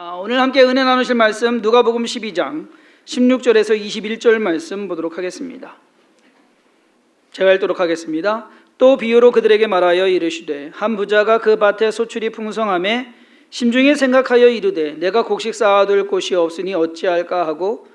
오늘 함께 은혜 나누실 말씀 누가복음 12장 16절에서 21절 말씀 보도록 하겠습니다. 제가 읽도록 하겠습니다. 또 비유로 그들에게 말하여 이르시되 한 부자가 그 밭에 소출이 풍성함에 심중에 생각하여 이르되 내가 곡식 쌓아둘 곳이 없으니 어찌할까 하고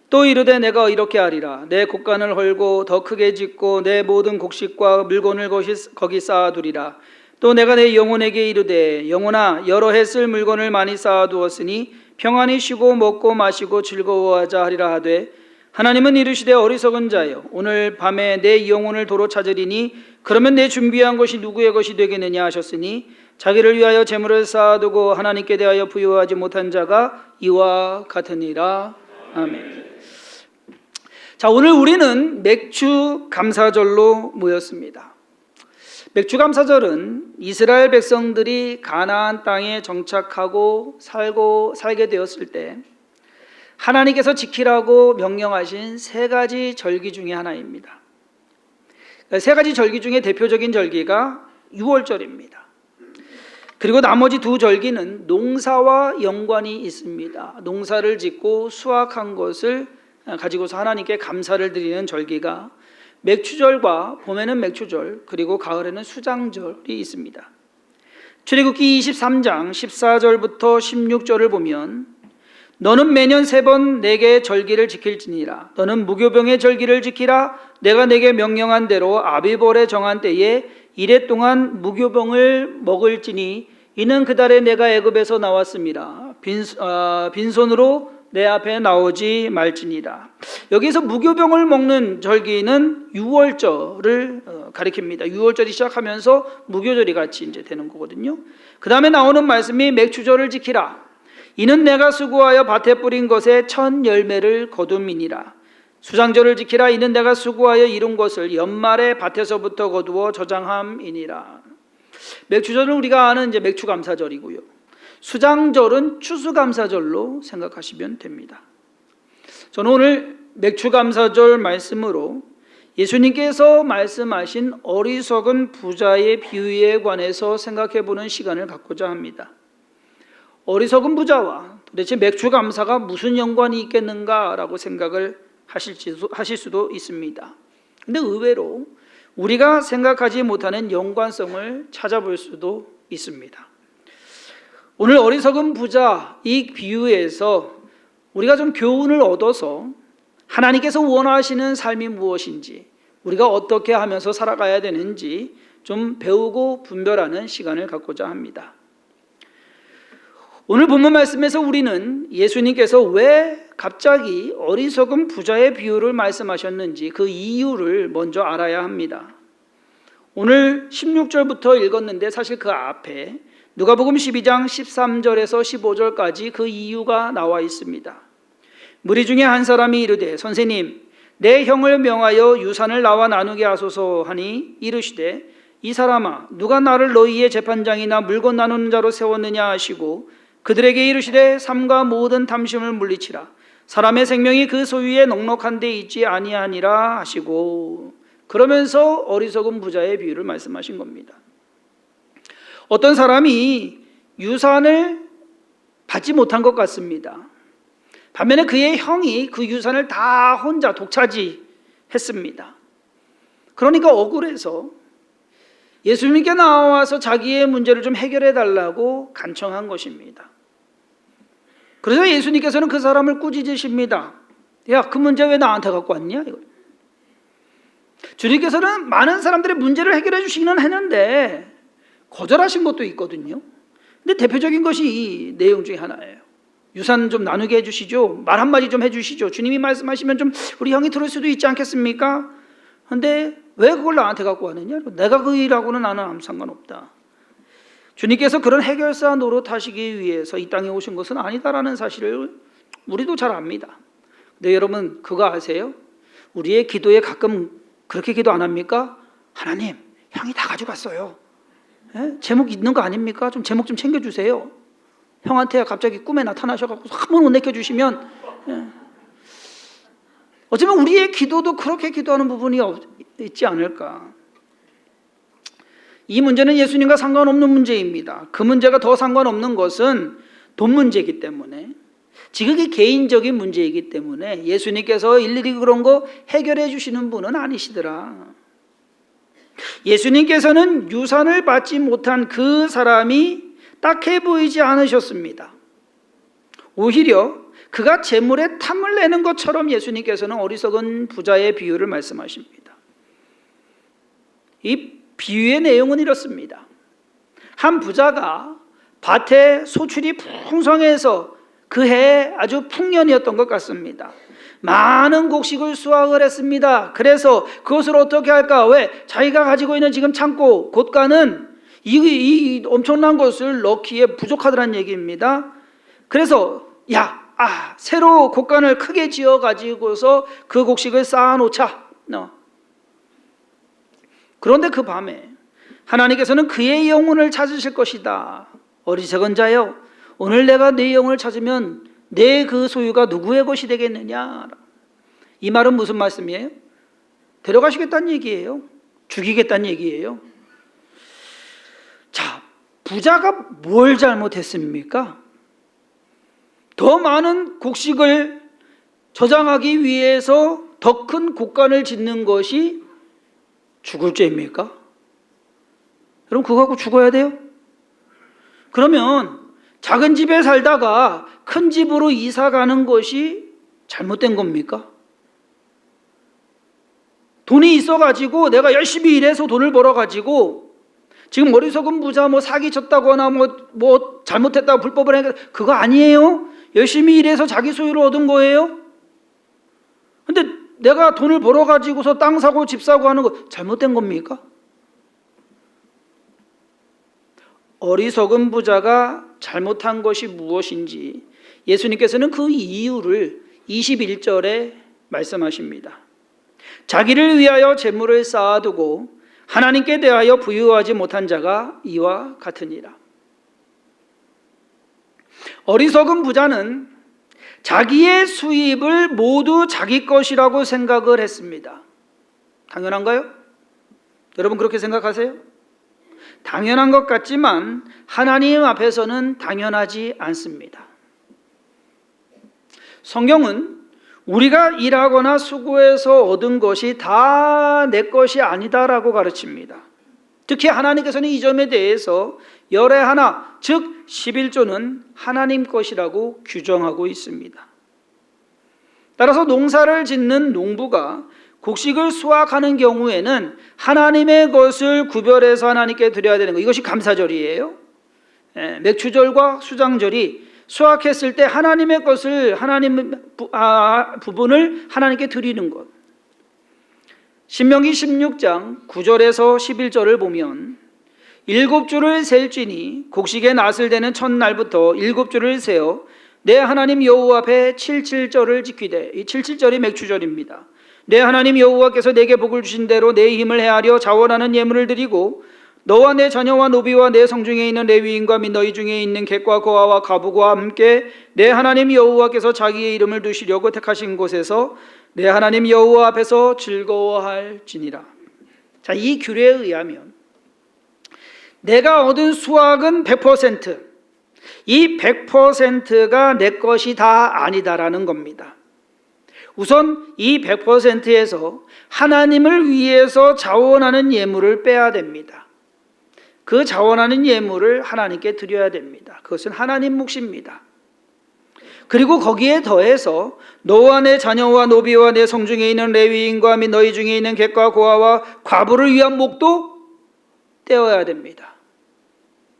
또 이르되 내가 이렇게 하리라. 내 곡간을 헐고 더 크게 짓고 내 모든 곡식과 물건을 거기 쌓아두리라. 또 내가 내 영혼에게 이르되 영혼아 여러 해 쓸 물건을 많이 쌓아두었으니 평안히 쉬고 먹고 마시고 즐거워하자 하리라 하되 하나님은 이르시되 어리석은 자여 오늘 밤에 내 영혼을 도로 찾으리니 그러면 내 준비한 것이 누구의 것이 되겠느냐 하셨으니 자기를 위하여 재물을 쌓아두고 하나님께 대하여 부여하지 못한 자가 이와 같으니라. 아멘. 자, 오늘 우리는 맥주 감사절로 모였습니다. 맥주 감사절은 이스라엘 백성들이 가나안 땅에 정착하고 살게 되었을 때 하나님께서 지키라고 명령하신 세 가지 절기 중에 하나입니다. 세 가지 절기 중에 대표적인 절기가 유월절입니다. 그리고 나머지 두 절기는 농사와 연관이 있습니다. 농사를 짓고 수확한 것을 가지고서 하나님께 감사를 드리는 절기가 맥추절과 봄에는 맥추절 그리고 가을에는 수장절이 있습니다. 출애굽기 23장 14절부터 16절을 보면 너는 매년 3번 내게 절기를 지킬지니라. 너는 무교병의 절기를 지키라. 내가 내게 명령한 대로 아비벌에 정한 때에 이래 동안 무교병을 먹을지니 이는 그 달에 내가 애굽에서 나왔습니다. 빈손으로 내 앞에 나오지 말지니라. 여기서 무교병을 먹는 절기는 유월절을 가리킵니다. 유월절이 시작하면서 무교절이 같이 이제 되는 거거든요. 그 다음에 나오는 말씀이 맥추절을 지키라. 이는 내가 수고하여 밭에 뿌린 것에 첫 열매를 거둠이니라. 수장절을 지키라. 이는 내가 수고하여 이룬 것을 연말에 밭에서부터 거두어 저장함이니라. 맥추절은 우리가 아는 이제 맥추감사절이고요. 수장절은 추수감사절로 생각하시면 됩니다. 저는 오늘 맥추감사절 말씀으로 예수님께서 말씀하신 어리석은 부자의 비유에 관해서 생각해보는 시간을 갖고자 합니다. 어리석은 부자와 도대체 맥추감사가 무슨 연관이 있겠는가라고 생각을 하실 수도 있습니다. 근데 의외로 우리가 생각하지 못하는 연관성을 찾아볼 수도 있습니다. 오늘 어리석은 부자 이 비유에서 우리가 좀 교훈을 얻어서 하나님께서 원하시는 삶이 무엇인지 우리가 어떻게 하면서 살아가야 되는지 좀 배우고 분별하는 시간을 갖고자 합니다. 오늘 본문 말씀에서 우리는 예수님께서 왜 갑자기 어리석은 부자의 비유를 말씀하셨는지 그 이유를 먼저 알아야 합니다. 오늘 16절부터 읽었는데 사실 그 앞에 누가복음 12장 13절에서 15절까지 그 이유가 나와 있습니다. 무리 중에 한 사람이 이르되 선생님 내 형을 명하여 유산을 나와 나누게 하소서 하니 이르시되 이 사람아 누가 나를 너희의 재판장이나 물건 나누는 자로 세웠느냐 하시고 그들에게 이르시되 삶과 모든 탐심을 물리치라. 사람의 생명이 그 소유에 넉넉한 데 있지 아니하니라 하시고 그러면서 어리석은 부자의 비유를 말씀하신 겁니다. 어떤 사람이 유산을 받지 못한 것 같습니다. 반면에 그의 형이 그 유산을 다 혼자 독차지했습니다. 그러니까 억울해서 예수님께 나와서 자기의 문제를 좀 해결해 달라고 간청한 것입니다. 그래서 예수님께서는 그 사람을 꾸짖으십니다. 야, 그 문제 왜 나한테 갖고 왔냐? 주님께서는 많은 사람들의 문제를 해결해 주시기는 했는데 거절하신 것도 있거든요. 근데 대표적인 것이 이 내용 중에 하나예요. 유산 좀 나누게 해주시죠. 말 한마디 좀 해주시죠. 주님이 말씀하시면 좀 우리 형이 들을 수도 있지 않겠습니까? 근데 왜 그걸 나한테 갖고 왔느냐? 내가 그 일하고는 나는 아무 상관없다. 주님께서 그런 해결사 노릇하시기 위해서 이 땅에 오신 것은 아니다라는 사실을 우리도 잘 압니다. 근데 여러분 그거 아세요? 우리의 기도에 가끔 그렇게 기도 안 합니까? 하나님, 형이 다 가져갔어요. 예? 제목 있는 거 아닙니까? 좀 제목 좀 챙겨주세요. 형한테 갑자기 꿈에 나타나셔갖고 한 번 못 내켜주시면 예. 어쩌면 우리의 기도도 그렇게 기도하는 부분이 있지 않을까. 이 문제는 예수님과 상관없는 문제입니다. 그 문제가 더 상관없는 것은 돈 문제이기 때문에, 지극히 개인적인 문제이기 때문에 예수님께서 일일이 그런 거 해결해 주시는 분은 아니시더라. 예수님께서는 유산을 받지 못한 그 사람이 딱해 보이지 않으셨습니다. 오히려 그가 재물에 탐을 내는 것처럼 예수님께서는 어리석은 부자의 비유를 말씀하십니다. 이 비유의 내용은 이렇습니다. 한 부자가 밭에 소출이 풍성해서 그 해에 아주 풍년이었던 것 같습니다. 많은 곡식을 수확을 했습니다. 그래서 그것을 어떻게 할까? 왜? 자기가 가지고 있는 지금 창고, 곳간은 이 엄청난 것을 넣기에 부족하다는 얘기입니다. 그래서 새로 곳간을 크게 지어 가지고서 그 곡식을 쌓아놓자. 그런데 그 밤에 하나님께서는 그의 영혼을 찾으실 것이다. 어리석은 자여, 오늘 내가 네 영혼을 찾으면 내 그 소유가 누구의 것이 되겠느냐. 이 말은 무슨 말씀이에요? 데려가시겠다는 얘기예요. 죽이겠다는 얘기예요. 자, 부자가 뭘 잘못했습니까? 더 많은 곡식을 저장하기 위해서 더 큰 곡간을 짓는 것이 죽을 죄입니까? 그럼 그거 갖고 죽어야 돼요? 그러면 작은 집에 살다가 큰 집으로 이사 가는 것이 잘못된 겁니까? 돈이 있어가지고 내가 열심히 일해서 돈을 벌어가지고 지금 어리석은 부자 사기 쳤다거나 잘못했다고 불법을 해, 그거 아니에요. 열심히 일해서 자기 소유를 얻은 거예요. 근데 내가 돈을 벌어가지고서 땅 사고 집 사고 하는 거 잘못된 겁니까? 어리석은 부자가 잘못한 것이 무엇인지 예수님께서는 그 이유를 21절에 말씀하십니다. 자기를 위하여 재물을 쌓아두고 하나님께 대하여 부유하지 못한 자가 이와 같으니라. 어리석은 부자는 자기의 수입을 모두 자기 것이라고 생각을 했습니다. 당연한가요? 여러분 그렇게 생각하세요? 당연한 것 같지만 하나님 앞에서는 당연하지 않습니다. 성경은 우리가 일하거나 수고해서 얻은 것이 다 내 것이 아니다라고 가르칩니다. 특히 하나님께서는 이 점에 대해서 열의 하나, 즉 11조는 하나님 것이라고 규정하고 있습니다. 따라서 농사를 짓는 농부가 곡식을 수확하는 경우에는 하나님의 것을 구별해서 하나님께 드려야 되는 것, 이것이 감사절이에요. 맥추절과 수장절이 수확했을 때 하나님의 것을 부분을 하나님께 드리는 것. 신명기 16장 9절에서 11절을 보면 7주를 셀지니 곡식의 낫을 되는 첫날부터 7주를 세어 내 하나님 여호와 앞에 77절을 지키되, 이 77절이 맥추절입니다. 내 하나님 여호와께서 내게 복을 주신 대로 내 힘을 헤아려 자원하는 예물을 드리고 너와 내 자녀와 노비와 내 성중에 있는 레위인과 및 너희 중에 있는 객과 고아와 가부와 함께 내 하나님 여호와께서 자기의 이름을 두시려고 택하신 곳에서 내 하나님 여호와 앞에서 즐거워할지니라. 자, 이 규례에 의하면 내가 얻은 수확은 100%, 이 100%가 내 것이 다 아니다라는 겁니다. 우선 이 100%에서 하나님을 위해서 자원하는 예물을 빼야 됩니다. 그 자원하는 예물을 하나님께 드려야 됩니다. 그것은 하나님 몫입니다. 그리고 거기에 더해서 너와 내 자녀와 노비와 내 성중에 있는 레위인과 및 너희 중에 있는 객과 고아와 과부를 위한 목도 떼어야 됩니다.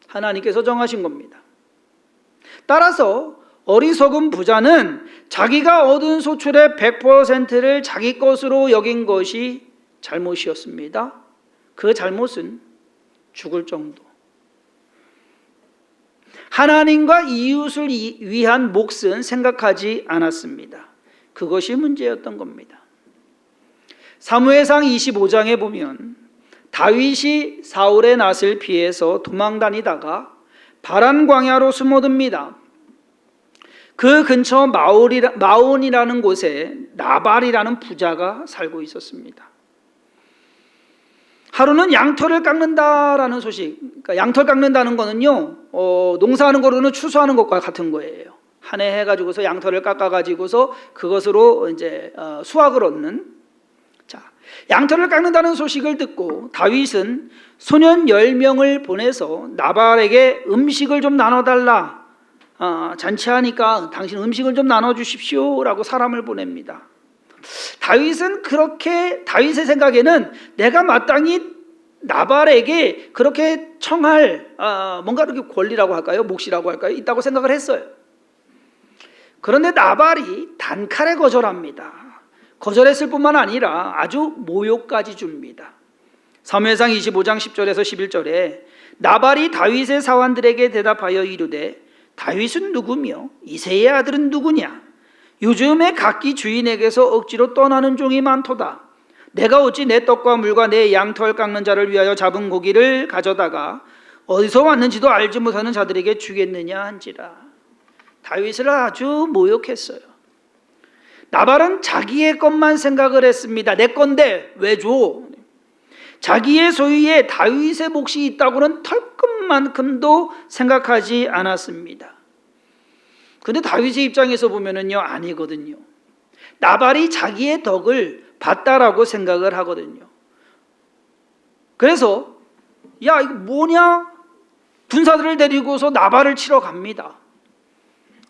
하나님께서 정하신 겁니다. 따라서 어리석은 부자는 자기가 얻은 소출의 100%를 자기 것으로 여긴 것이 잘못이었습니다. 그 잘못은 죽을 정도. 하나님과 이웃을 위한 몫은 생각하지 않았습니다. 그것이 문제였던 겁니다. 사무엘상 25장에 보면 다윗이 사울의 낫을 피해서 도망다니다가 바란 광야로 숨어듭니다. 그 근처 마온이라는 곳에 나발이라는 부자가 살고 있었습니다. 하루는 양털을 깎는다라는 소식. 그러니까 양털 깎는다는 거는요, 농사하는 거로는 추수하는 것과 같은 거예요. 한 해 해가지고서 양털을 깎아가지고서 그것으로 이제 수확을 얻는. 자, 양털을 깎는다는 소식을 듣고 다윗은 소년 10명을 보내서 나발에게 음식을 좀 나눠달라. 잔치하니까 당신 음식을 좀 나눠주십시오라고 사람을 보냅니다. 다윗은 그렇게, 다윗의 생각에는 내가 마땅히 나발에게 그렇게 청할 뭔가 이렇게 권리라고 할까요? 몫이라고 할까요? 있다고 생각을 했어요. 그런데 나발이 단칼에 거절합니다. 거절했을 뿐만 아니라 아주 모욕까지 줍니다. 사무엘상 25장 10절에서 11절에 나발이 다윗의 사환들에게 대답하여 이르되 다윗은 누구며 이새의 아들은 누구냐? 요즘에 각기 주인에게서 억지로 떠나는 종이 많도다. 내가 어찌 내 떡과 물과 내 양털 깎는 자를 위하여 잡은 고기를 가져다가 어디서 왔는지도 알지 못하는 자들에게 주겠느냐 한지라. 다윗을 아주 모욕했어요. 나발은 자기의 것만 생각을 했습니다. 내 건데 왜 줘? 자기의 소유에 다윗의 몫이 있다고는 털끝만큼도 생각하지 않았습니다. 근데 다윗의 입장에서 보면은요, 아니거든요. 나발이 자기의 덕을 봤다라고 생각을 하거든요. 그래서 야, 이거 뭐냐? 군사들을 데리고서 나발을 치러 갑니다.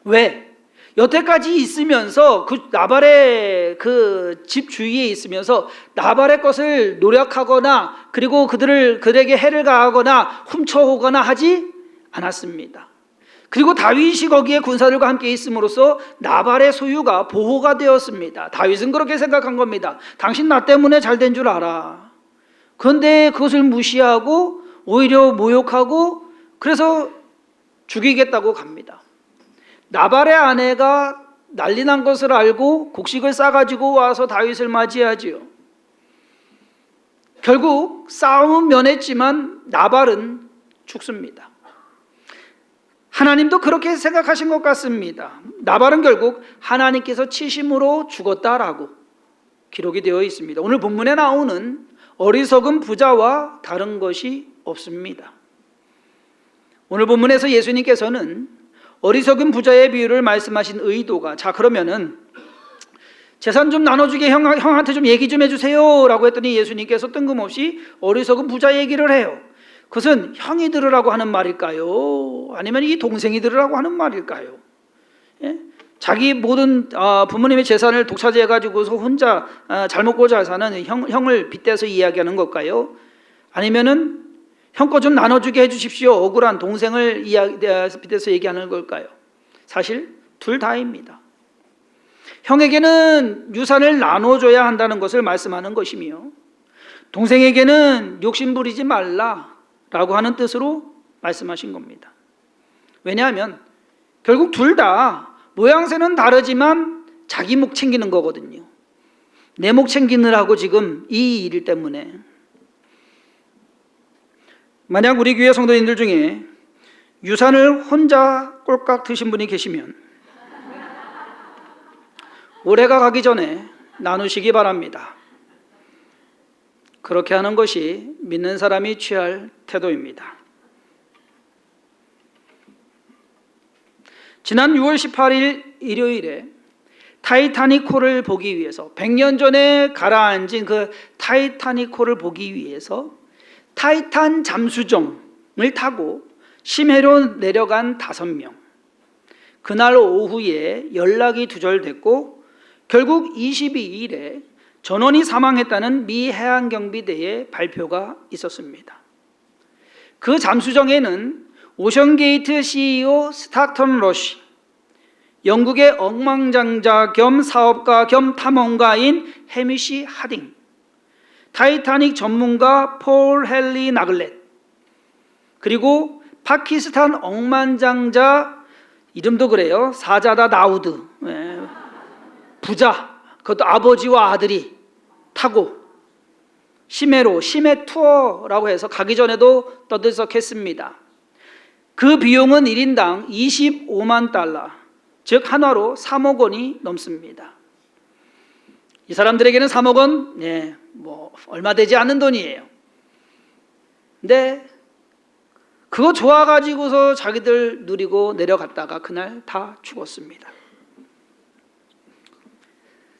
왜? 여태까지 있으면서 그 나발의 그 집 주위에 있으면서 나발의 것을 노력하거나 그리고 그들에게 해를 가하거나 훔쳐오거나 하지 않았습니다. 그리고 다윗이 거기에 군사들과 함께 있음으로써 나발의 소유가 보호가 되었습니다. 다윗은 그렇게 생각한 겁니다. 당신 나 때문에 잘 된 줄 알아. 그런데 그것을 무시하고 오히려 모욕하고 그래서 죽이겠다고 갑니다. 나발의 아내가 난리 난 것을 알고 곡식을 싸가지고 와서 다윗을 맞이하지요. 결국 싸움은 면했지만 나발은 죽습니다. 하나님도 그렇게 생각하신 것 같습니다. 나발은 결국 하나님께서 치심으로 죽었다라고 기록이 되어 있습니다. 오늘 본문에 나오는 어리석은 부자와 다른 것이 없습니다. 오늘 본문에서 예수님께서는 어리석은 부자의 비유를 말씀하신 의도가, 자 그러면은 재산 좀 나눠주게 형한테 좀 얘기 좀 해주세요 라고 했더니 예수님께서 뜬금없이 어리석은 부자 얘기를 해요. 그것은 형이 들으라고 하는 말일까요? 아니면 이 동생이 들으라고 하는 말일까요? 예? 자기 모든 부모님의 재산을 독차지해가지고서 혼자 잘 먹고 잘 사는 형을 빗대서 이야기하는 걸까요? 아니면은 형 거 좀 나눠주게 해주십시오. 억울한 동생을 빗대서 얘기하는 걸까요? 사실 둘 다입니다. 형에게는 유산을 나눠줘야 한다는 것을 말씀하는 것이며 동생에게는 욕심 부리지 말라라고 하는 뜻으로 말씀하신 겁니다. 왜냐하면 결국 둘 다 모양새는 다르지만 자기 목 챙기는 거거든요. 내 목 챙기느라고 지금 이 일 때문에. 만약 우리 교회 성도님들 중에 유산을 혼자 꼴깍 드신 분이 계시면 올해가 가기 전에 나누시기 바랍니다. 그렇게 하는 것이 믿는 사람이 취할 태도입니다. 지난 6월 18일 일요일에 타이타닉호를 보기 위해서 100년 전에 가라앉은 그 타이타닉호를 보기 위해서 타이탄 잠수정을 타고 심해로 내려간 5명. 그날 오후에 연락이 두절됐고 결국 22일에 전원이 사망했다는 미 해양경비대의 발표가 있었습니다. 그 잠수정에는 오션게이트 CEO 스타턴 러시, 영국의 억만장자 겸 사업가 겸 탐험가인 해미시 하딩, 타이타닉 전문가 폴 헨리 나글렛, 그리고 파키스탄 억만장자 이름도 그래요. 사자다 다우드, 부자, 그것도 아버지와 아들이 타고 심해로, 심해 투어라고 해서 가기 전에도 떠들썩했습니다. 그 비용은 1인당 25만 달러, 즉 한화로 3억 원이 넘습니다. 이 사람들에게는 3억 원, 뭐 얼마 되지 않는 돈이에요. 근데 그거 좋아가지고서 자기들 누리고 내려갔다가 그날 다 죽었습니다.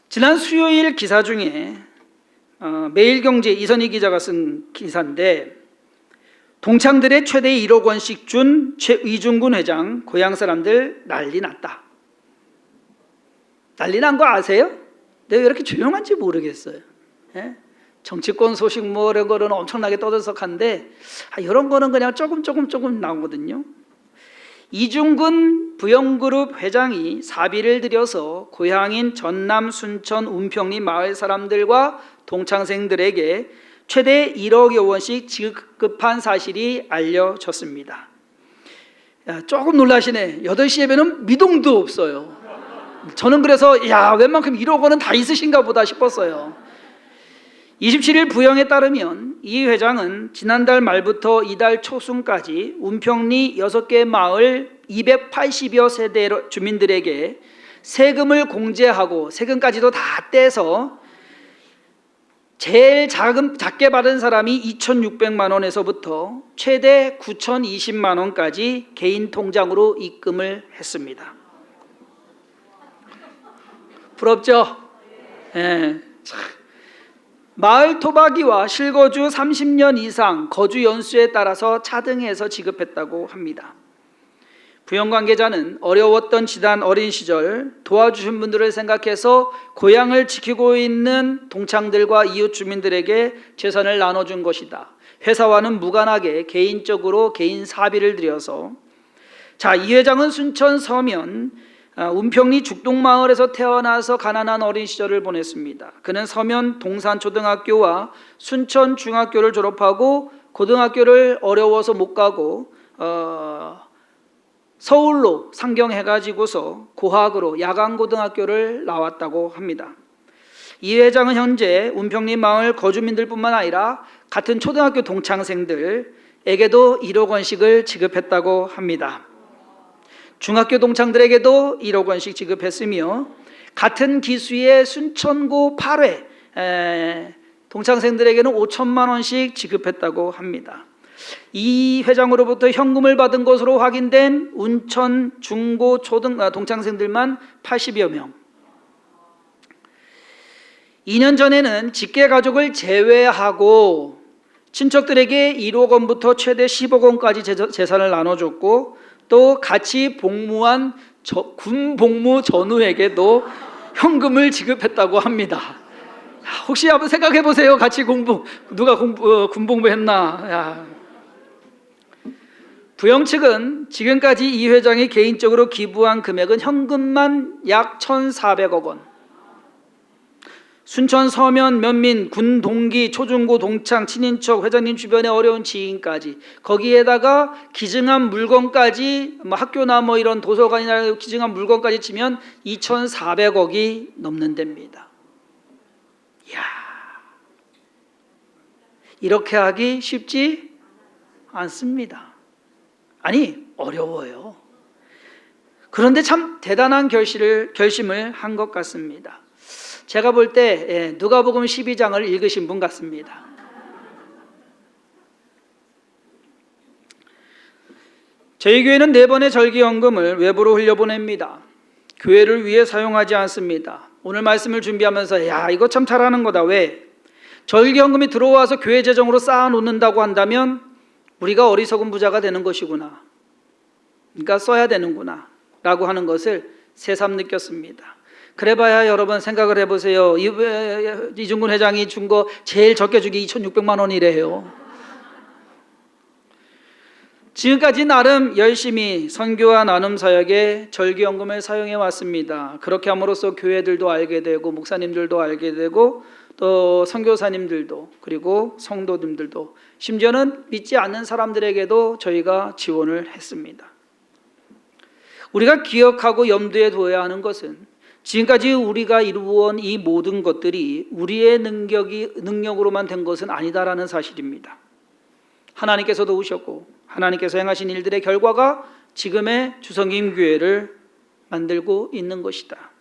지난 수요일 기사 중에 매일경제 이선희 기자가 쓴 기사인데, 동창들의 최대 1억 원씩 준 이중근 회장 고향 사람들 난리 났다. 난리 난 거 아세요? 내가 왜 이렇게 조용한지 모르겠어요. 예? 정치권 소식 뭐 이런 거는 엄청나게 떠들썩한데 이런 거는 그냥 조금 나오거든요. 이중근 부영그룹 회장이 사비를 들여서 고향인 전남 순천 운평리 마을 사람들과 동창생들에게 최대 1억여 원씩 지급한 사실이 알려졌습니다. 조금 놀라시네. 8시 예배는 미동도 없어요. 저는 그래서 웬만큼 1억 원은 다 있으신가 보다 싶었어요. 27일 부영에 따르면 이 회장은 지난달 말부터 이달 초순까지 운평리 6개 마을 280여 세대 주민들에게 세금을 공제하고 세금까지도 다 떼서 제일 작게 받은 사람이 2,600만 원에서부터 최대 9,020만 원까지 개인 통장으로 입금을 했습니다. 부럽죠? 예. 마을 토박이와 실거주 30년 이상 거주 연수에 따라서 차등해서 지급했다고 합니다. 부영 관계자는 어려웠던 지난 어린 시절 도와주신 분들을 생각해서 고향을 지키고 있는 동창들과 이웃 주민들에게 재산을 나눠준 것이다. 회사와는 무관하게 개인적으로 개인 사비를 들여서. 이 회장은 순천 서면 운평리 죽동마을에서 태어나서 가난한 어린 시절을 보냈습니다. 그는 서면 동산초등학교와 순천중학교를 졸업하고 고등학교를 어려워서 못 가고 서울로 상경해가지고서 고학으로 야간고등학교를 나왔다고 합니다. 이 회장은 현재 운평리 마을 거주민들뿐만 아니라 같은 초등학교 동창생들에게도 1억 원씩을 지급했다고 합니다. 중학교 동창들에게도 1억 원씩 지급했으며 같은 기수의 순천고 8회 동창생들에게는 5천만 원씩 지급했다고 합니다. 이 회장으로부터 현금을 받은 것으로 확인된 운천 중고 동창생들만 80여 명. 2년 전에는 직계 가족을 제외하고 친척들에게 1억 원부터 최대 10억 원까지 재산을 나눠줬고, 또 같이 복무한 군 복무 전우에게도 현금을 지급했다고 합니다. 혹시 한번 생각해 보세요. 같이 누가 군 복무했나? 부영 측은 지금까지 이 회장이 개인적으로 기부한 금액은 현금만 약 1,400억 원. 순천 서면 면민 군 동기 초중고 동창 친인척 회장님 주변의 어려운 지인까지, 거기에다가 기증한 물건까지 학교나 이런 도서관이나 기증한 물건까지 치면 2,400억이 넘는 데입니다. 이야, 이렇게 하기 쉽지 않습니다. 아니, 어려워요. 그런데 참 대단한 결심을 한 것 같습니다. 제가 볼 때 누가복음 12장을 읽으신 분 같습니다. 저희 교회는 4번의 절기연금을 외부로 흘려보냅니다. 교회를 위해 사용하지 않습니다. 오늘 말씀을 준비하면서 이거 참 잘하는 거다. 왜? 절기연금이 들어와서 교회 재정으로 쌓아놓는다고 한다면 우리가 어리석은 부자가 되는 것이구나. 그러니까 써야 되는구나 라고 하는 것을 새삼 느꼈습니다. 그래봐야 여러분 생각을 해보세요. 이중근 회장이 준 거 제일 적게 주기 2,600만 원이래요. 지금까지 나름 열심히 선교와 나눔 사역에 절기연금을 사용해 왔습니다. 그렇게 함으로써 교회들도 알게 되고 목사님들도 알게 되고 또 선교사님들도 그리고 성도님들도 심지어는 믿지 않는 사람들에게도 저희가 지원을 했습니다. 우리가 기억하고 염두에 둬야 하는 것은 지금까지 우리가 이루어온 이 모든 것들이 우리의 능력으로만 된 것은 아니다라는 사실입니다. 하나님께서 도우셨고 하나님께서 행하신 일들의 결과가 지금의 주성김교회를 만들고 있는 것이다.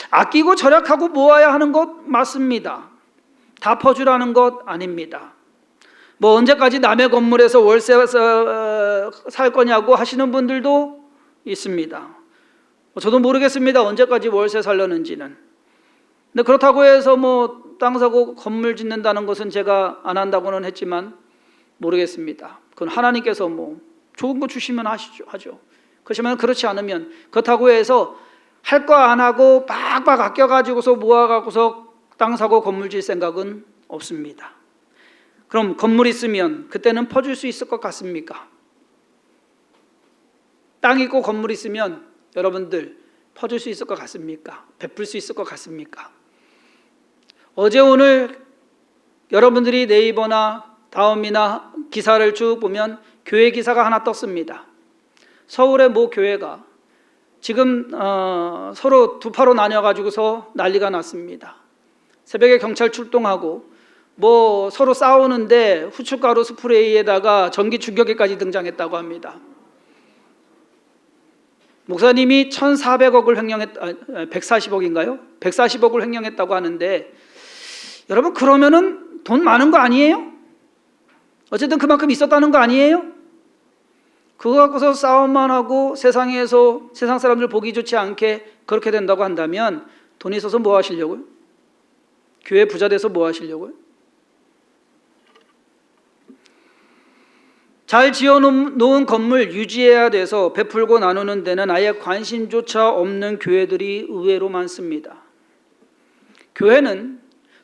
아끼고 절약하고 모아야 하는 것 맞습니다. 다 퍼주라는 것 아닙니다. 뭐 언제까지 남의 건물에서 월세 살 거냐고 하시는 분들도 있습니다. 저도 모르겠습니다. 언제까지 월세 살려는지는. 근데 그렇다고 해서 뭐 땅 사고 건물 짓는다는 것은 제가 안 한다고는 했지만 모르겠습니다. 그건 하나님께서 뭐 좋은 거 주시면 하죠. 그렇지만 그렇지 않으면, 그렇다고 해서 할 거 안 하고 빡빡 아껴가지고서 모아가고서 땅 사고 건물 질 생각은 없습니다. 그럼 건물 있으면 그때는 퍼줄 수 있을 것 같습니까? 땅 있고 건물 있으면 여러분들 퍼줄 수 있을 것 같습니까? 베풀 수 있을 것 같습니까? 어제 오늘 여러분들이 네이버나 다음이나 기사를 쭉 보면 교회 기사가 하나 떴습니다. 서울의 모 교회가 지금 서로 두 파로 나뉘어가지고서 난리가 났습니다. 새벽에 경찰 출동하고 뭐 서로 싸우는데 후춧가루 스프레이에다가 전기 충격기까지 등장했다고 합니다. 목사님이 1,400억을 횡령했, 140억인가요? 140억을 횡령했다고 하는데, 여러분 그러면은 돈 많은 거 아니에요? 어쨌든 그만큼 있었다는 거 아니에요? 그거 갖고서 싸움만 하고 세상에서 세상 사람들 보기 좋지 않게 그렇게 된다고 한다면 돈 있어서 뭐 하시려고요? 교회 부자 돼서 뭐 하시려고요? 잘 지어놓은 건물 유지해야 돼서 베풀고 나누는 데는 아예 관심조차 없는 교회들이 의외로 많습니다. 교회는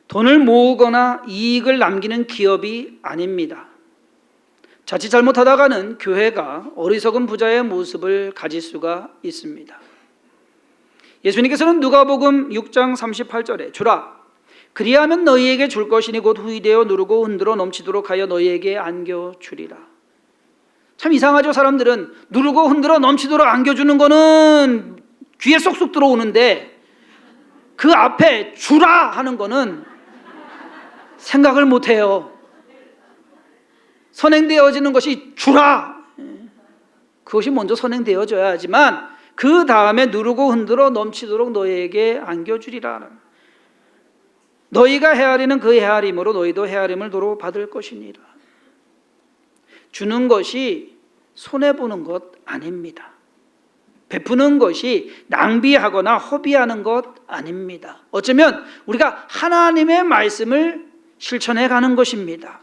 돈을 모으거나 이익을 남기는 기업이 아닙니다. 자칫 잘못하다가는 교회가 어리석은 부자의 모습을 가질 수가 있습니다. 예수님께서는 누가복음 6장 38절에 주라 그리하면 너희에게 줄 것이니 곧 후이되어 누르고 흔들어 넘치도록 하여 너희에게 안겨주리라. 참 이상하죠. 사람들은 누르고 흔들어 넘치도록 안겨주는 거는 귀에 쏙쏙 들어오는데 그 앞에 주라 하는 거는 생각을 못해요. 선행되어지는 것이 주라, 그것이 먼저 선행되어져야 하지만 그 다음에 누르고 흔들어 넘치도록 너희에게 안겨주리라. 너희가 헤아리는 그 헤아림으로 너희도 헤아림을 도로 받을 것이니라. 주는 것이 손해보는 것 아닙니다. 베푸는 것이 낭비하거나 허비하는 것 아닙니다. 어쩌면 우리가 하나님의 말씀을 실천해 가는 것입니다.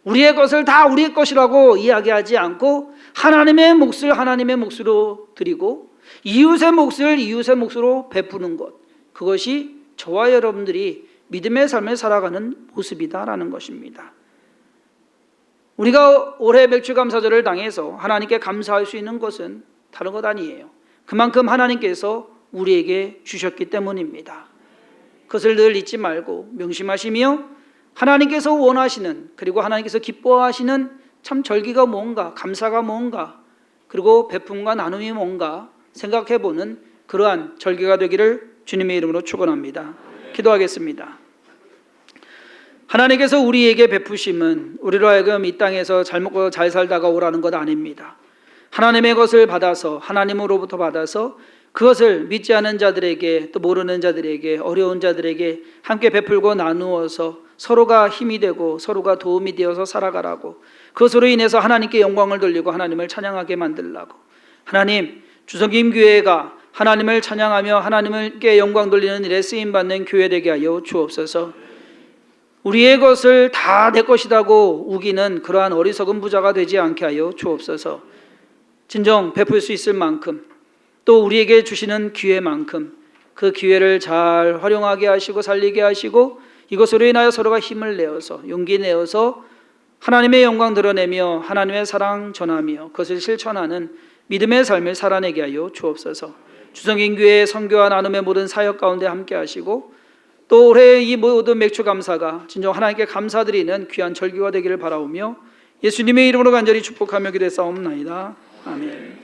우리의 것을 다 우리의 것이라고 이야기하지 않고 하나님의 몫을 하나님의 몫으로 드리고 이웃의 몫을 이웃의 몫으로 베푸는 것, 그것이 저와 여러분들이 믿음의 삶을 살아가는 모습이다라는 것입니다. 우리가 올해 맥주감사절을 당해서 하나님께 감사할 수 있는 것은 다른 것 아니에요. 그만큼 하나님께서 우리에게 주셨기 때문입니다. 그것을 늘 잊지 말고 명심하시며 하나님께서 원하시는, 그리고 하나님께서 기뻐하시는 참 절기가 뭔가, 감사가 뭔가, 그리고 베품과 나눔이 뭔가 생각해보는 그러한 절기가 되기를 주님의 이름으로 축원합니다. 기도하겠습니다. 하나님께서 우리에게 베푸심은 우리로 하여금 이 땅에서 잘 먹고 잘 살다가 오라는 것 아닙니다. 하나님의 것을 받아서, 하나님으로부터 받아서 그것을 믿지 않은 자들에게, 또 모르는 자들에게, 어려운 자들에게 함께 베풀고 나누어서 서로가 힘이 되고 서로가 도움이 되어서 살아가라고, 그것으로 인해서 하나님께 영광을 돌리고 하나님을 찬양하게 만들라고. 하나님, 주성김교회가 하나님을 찬양하며 하나님께 영광 돌리는 일에 쓰임받는 교회 되게 하여 주옵소서. 우리의 것을 다 내 것이라고 우기는 그러한 어리석은 부자가 되지 않게 하여 주옵소서. 진정 베풀 수 있을 만큼, 또 우리에게 주시는 기회만큼 그 기회를 잘 활용하게 하시고 살리게 하시고, 이것으로 인하여 서로가 힘을 내어서 용기 내어서 하나님의 영광 드러내며 하나님의 사랑 전하며 그것을 실천하는 믿음의 삶을 살아내게 하여 주옵소서. 주성인교회 선교와 나눔의 모든 사역 가운데 함께 하시고, 또 올해 이 모든 맥주 감사가 진정 하나님께 감사드리는 귀한 절기가 되기를 바라오며 예수님의 이름으로 간절히 축복하며 기도했사옵나이다. 아멘.